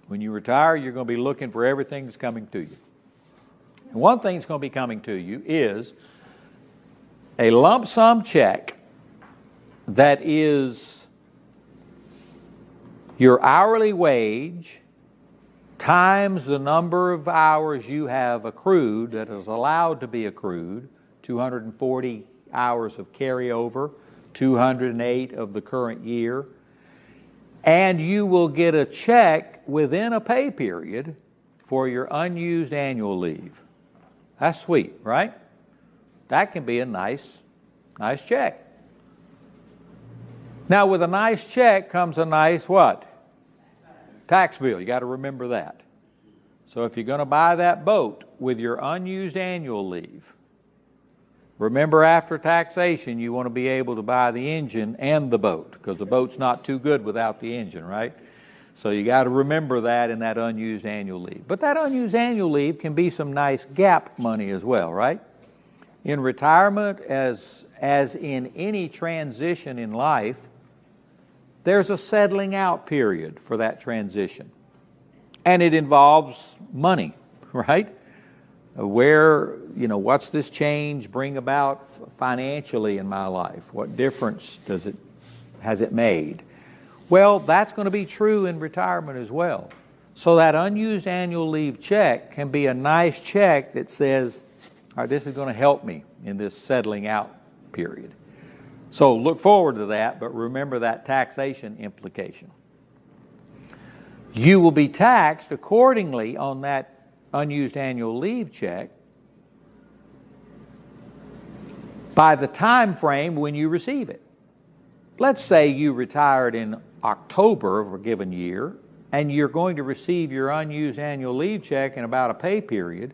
When you retire, you're going to be looking for everything that's coming to you. And one thing that's going to be coming to you is a lump sum check that is your hourly wage times the number of hours you have accrued that is allowed to be accrued, 240 hours of carryover, 208 of the current year, and you will get a check within a pay period for your unused annual leave. That's sweet, right? That can be a nice check. Now, with a nice check comes a nice what? Tax bill. You got to remember that. So if you're going to buy that boat with your unused annual leave, remember after taxation you want to be able to buy the engine and the boat, because the boat's not too good without the engine, right? So you got to remember that in that unused annual leave. But that unused annual leave can be some nice gap money as well, right? In retirement, as in any transition in life, there's a settling out period for that transition. And it involves money, right? What's this change bring about financially in my life? What difference has it made? Well, that's going to be true in retirement as well. So that unused annual leave check can be a nice check that says, all right, this is going to help me in this settling out period. So look forward to that, but remember that taxation implication. You will be taxed accordingly on that unused annual leave check by the time frame when you receive it. Let's say you retired in October of a given year, and you're going to receive your unused annual leave check in about a pay period.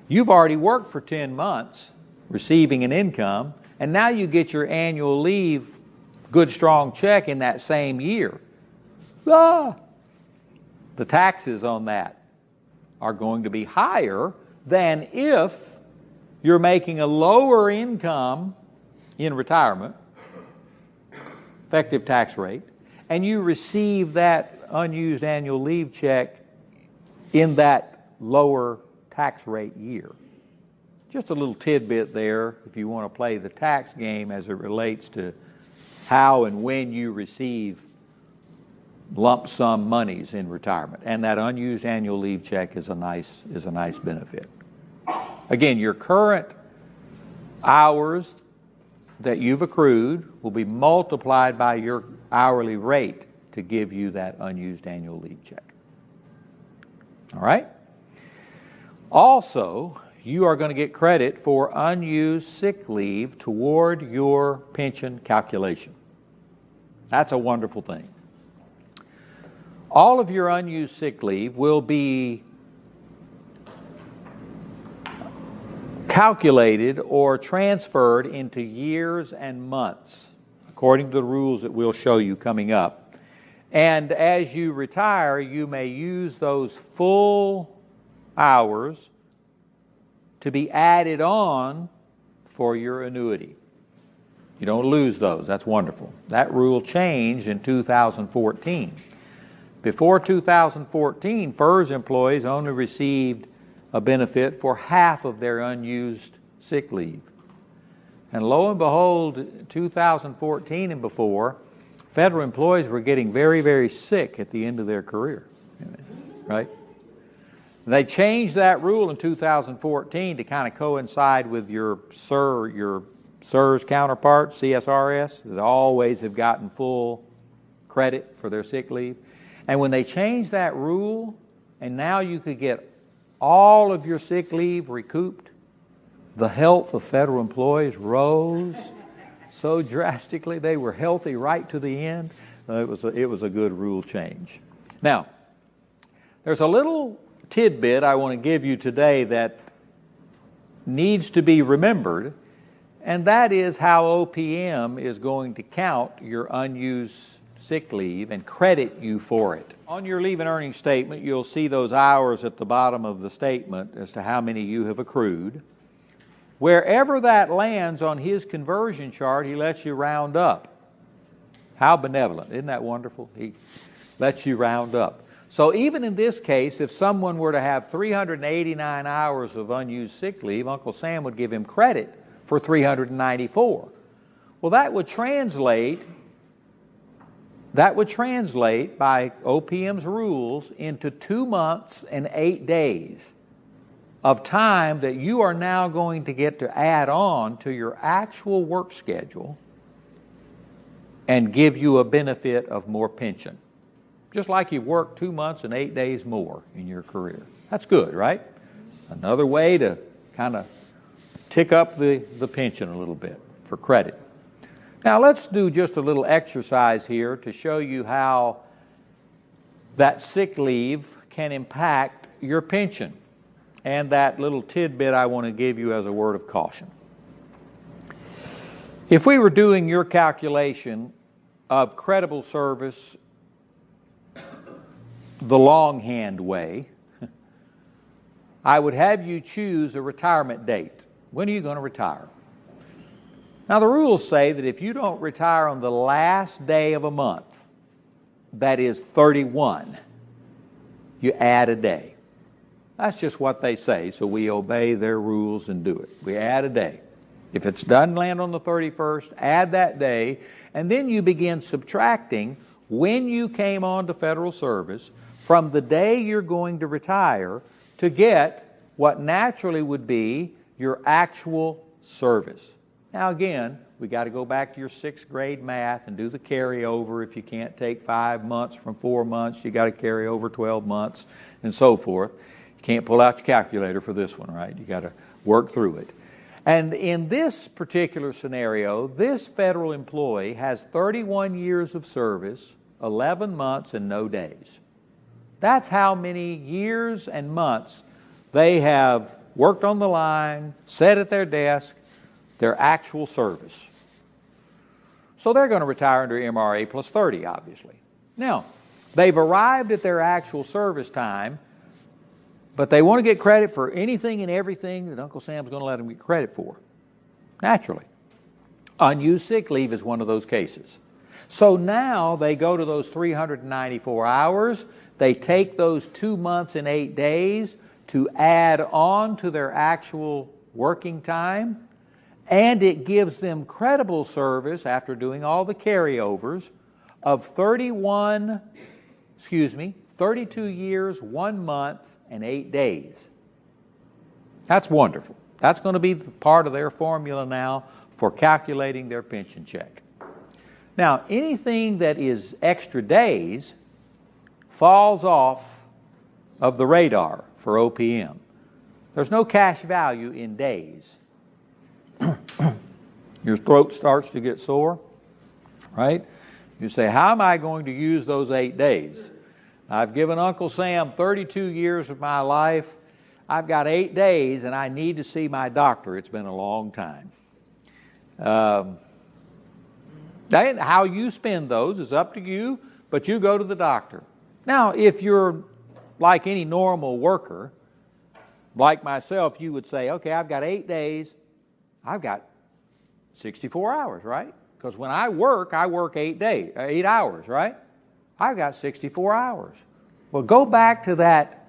You've already worked for 10 months receiving an income, and now you get your annual leave good strong check in that same year. The taxes on that are going to be higher than if you're making a lower income in retirement, effective tax rate, and you receive that unused annual leave check in that lower tax rate year. Just a little tidbit there if you want to play the tax game as it relates to how and when you receive lump sum monies in retirement. And that unused annual leave check is a nice benefit. Again, your current hours that you've accrued will be multiplied by your hourly rate to give you that unused annual leave check. All right? Also, you are going to get credit for unused sick leave toward your pension calculation. That's a wonderful thing. All of your unused sick leave will be calculated or transferred into years and months, according to the rules that we'll show you coming up. And as you retire, you may use those full hours to be added on for your annuity. You don't lose those. That's wonderful. That rule changed in 2014. Before 2014, FERS employees only received a benefit for half of their unused sick leave. And lo and behold, 2014 and before, federal employees were getting very, very sick at the end of their career, right? They changed that rule in 2014 to kind of coincide with your SERS counterpart, CSRS, that always have gotten full credit for their sick leave. And when they changed that rule, and now you could get all of your sick leave recouped, the health of federal employees rose so drastically. They were healthy right to the end. It was a good rule change. Now, there's a little tidbit I want to give you today that needs to be remembered, and that is how OPM is going to count your unused sick leave and credit you for it. On your leave and earnings statement, you'll see those hours at the bottom of the statement as to how many you have accrued. Wherever that lands on his conversion chart, he lets you round up. How benevolent. Isn't that wonderful? He lets you round up. So even in this case, if someone were to have 389 hours of unused sick leave, Uncle Sam would give him credit for 394. Well, that would translate by OPM's rules into 2 months and 8 days of time that you are now going to get to add on to your actual work schedule and give you a benefit of more pension. Just like you worked 2 months and 8 days more in your career. That's good, right? Another way to kind of tick up the pension a little bit for credit. Now let's do just a little exercise here to show you how that sick leave can impact your pension, and that little tidbit I want to give you as a word of caution. If we were doing your calculation of credible service the longhand way, I would have you choose a retirement date. When are you going to retire? Now the rules say that if you don't retire on the last day of a month, that is 31, you add a day. That's just what they say, so we obey their rules and do it. We add a day. If it doesn't land on the 31st, add that day, and then you begin subtracting when you came on to federal service from the day you're going to retire to get what naturally would be your actual service. Now again, we got to go back to your 6th grade math and do the carryover. If you can't take 5 months from 4 months, you got to carry over 12 months and so forth. You can't pull out your calculator for this one, right? You got to work through it. And in this particular scenario, this federal employee has 31 years of service, 11 months and no days. That's how many years and months they have worked on the line, sat at their desk, their actual service. So they're going to retire under MRA plus 30, obviously. Now, they've arrived at their actual service time, but they want to get credit for anything and everything that Uncle Sam's going to let them get credit for. Naturally. Unused sick leave is one of those cases. So now they go to those 394 hours. They take those 2 months and 8 days to add on to their actual working time, and it gives them credible service after doing all the carryovers of 32 years, 1 month, and 8 days. That's wonderful. That's going to be part of their formula now for calculating their pension check. Now, anything that is extra days falls off of the radar for OPM. There's no cash value in days. Your throat starts to get sore, right? You say, how am I going to use those 8 days? I've given Uncle Sam 32 years of my life. I've got 8 days and I need to see my doctor. It's been a long time. How you spend those is up to you, but you go to the doctor. Now, if you're like any normal worker, like myself, you would say, okay, I've got 8 days. I've got 64 hours, right? Because when I work 8 hours, right? I've got 64 hours. Well, go back to that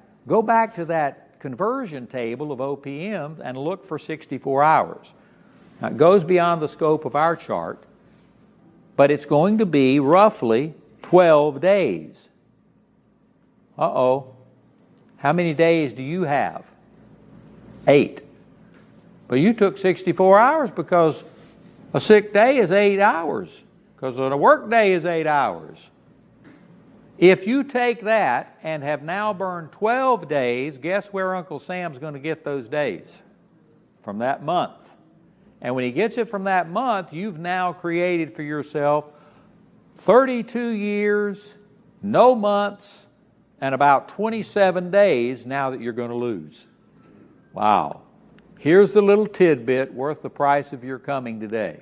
conversion table of OPM and look for 64 hours. Now, it goes beyond the scope of our chart, but it's going to be roughly 12 days. Uh-oh. How many days do you have? 8. But you took 64 hours because a sick day is 8 hours, because a work day is 8 hours. If you take that and have now burned 12 days, guess where Uncle Sam's going to get those days? From that month. And when he gets it from that month, you've now created for yourself 32 years, no months, and about 27 days now that you're going to lose. Wow. Here's the little tidbit worth the price of your coming today.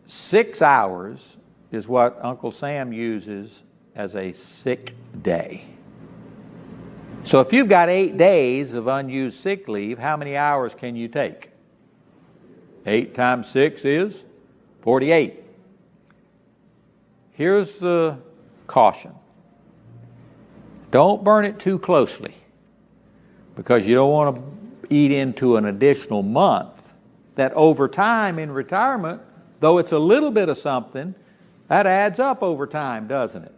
6 hours is what Uncle Sam uses as a sick day. So if you've got 8 days of unused sick leave, how many hours can you take? 8 times 6 is 48. Here's the caution. Don't burn it too closely, because you don't want to eat into an additional month that over time in retirement, though it's a little bit of something, that adds up over time, doesn't it?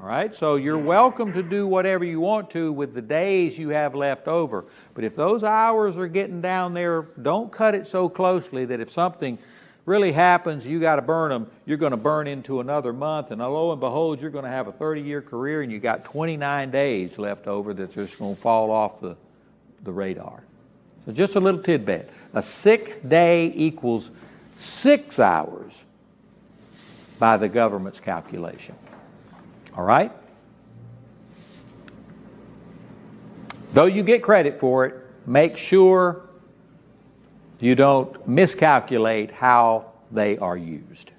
All right, so you're welcome to do whatever you want to with the days you have left over. But if those hours are getting down there, don't cut it so closely that if something really happens, you got to burn them, you're going to burn into another month, and lo and behold, you're going to have a 30-year career and you got 29 days left over that's just going to fall off the radar. So just a little tidbit. A sick day equals 6 hours by the government's calculation. All right? Though you get credit for it, make sure you don't miscalculate how they are used.